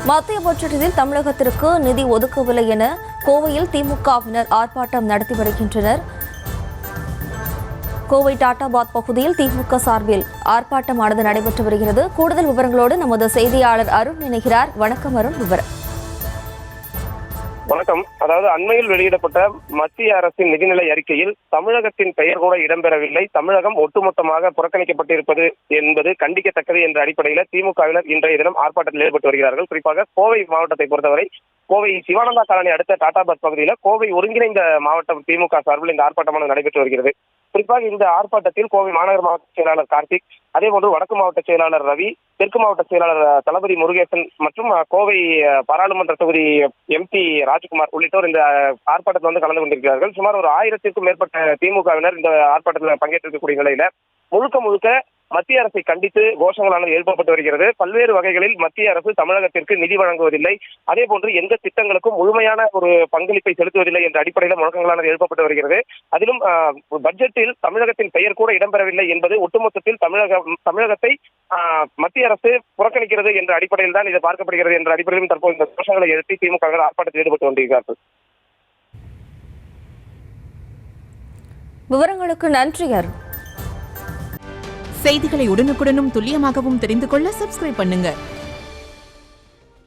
மத்திய பட்ஜெட்டில் தமிழகத்திற்கு நிதி ஒதுக்கவில்லை என கோவையில் திமுகவினர் ஆர்ப்பாட்டம் நடத்தி வருகின்றனர். கோவை டாடாபாத் பகுதியில் திமுக சார்பில் ஆர்ப்பாட்டமானது நடைபெற்று வருகிறது. கூடுதல் விவரங்களோடு நமது செய்தியாளர் அருண் இணைகிறார். வணக்கம் அருண். விவரம். வணக்கம். அதாவது அண்மையில் வெளியிடப்பட்ட மத்திய அரசின் நிதிநிலை அறிக்கையில் தமிழகத்தின் பெயர் கூட இடம்பெறவில்லை. தமிழகம் ஒட்டுமொத்தமாக புறக்கணிக்கப்பட்டிருப்பது என்பது கண்டிக்கத்தக்கது என்ற அடிப்படையில் திமுகவினர் இன்றைய தினம் ஆர்ப்பாட்டத்தில் ஈடுபட்டு வருகிறார்கள். குறிப்பாக கோவை மாவட்டத்தை பொறுத்தவரை கோவை சிவானந்தா காலனி அடுத்த டாடாபாத் பகுதியில் கோவை ஒருங்கிணைந்த மாவட்டம் திமுக சார்பில் இந்த ஆர்ப்பாட்டமானது நடைபெற்று வருகிறது. குறிப்பாக இந்த ஆர்ப்பாட்டத்தில் கோவை மாநகர மாவட்ட செயலாளர் கார்த்திக், அதேபோன்று வடக்கு மாவட்ட செயலாளர் ரவி, தெற்கு மாவட்ட செயலாளர் தளபதி முருகேசன் மற்றும் கோவை பாராளுமன்ற தொகுதி எம்பி ராஜ்குமார் உள்ளிட்டோர் இந்த ஆர்ப்பாட்டத்தில் கலந்து கொண்டிருக்கிறார்கள். சுமார் ஒரு 1000க்கும் மேற்பட்ட திமுகவினர் இந்த ஆர்ப்பாட்டத்தில் பங்கேற்றிருக்கக்கூடிய நிலையில முழுக்க மத்திய அரசை கண்டித்து கோஷங்களானது எழுப்பப்பட்டு வருகிறது. பல்வேறு வகைகளில் மத்திய அரசு தமிழகத்திற்கு நிதி வழங்குவதில்லை, அதே போன்று எந்த திட்டங்களுக்கும் முழுமையான ஒரு பங்களிப்பை செலுத்துவதில்லை என்ற அடிப்படையில் முழக்கங்களானது எழுப்பப்பட்டு வருகிறது. அதிலும் பட்ஜெட்டில் தமிழகத்தின் பெயர் கூட இடம்பெறவில்லை என்பது ஒட்டுமொத்தத்தில் தமிழகத்தை மத்திய அரசு புறக்கணிக்கிறது என்ற அடிப்படையில் தான் இது பார்க்கப்படுகிறது என்ற அடிப்படையிலும் தற்போது இந்த கோஷங்களை எழுப்பி திமுக ஆர்ப்பாட்டத்தில் ஈடுபட்டு கொண்டிருக்கிறார்கள். விவரங்களுக்கு நன்றி அருண். செய்திகளை உடனுக்குடனும் துல்லியமாகவும் தெரிந்து கொள்ள சப்ஸ்கிரைப் பண்ணுங்க.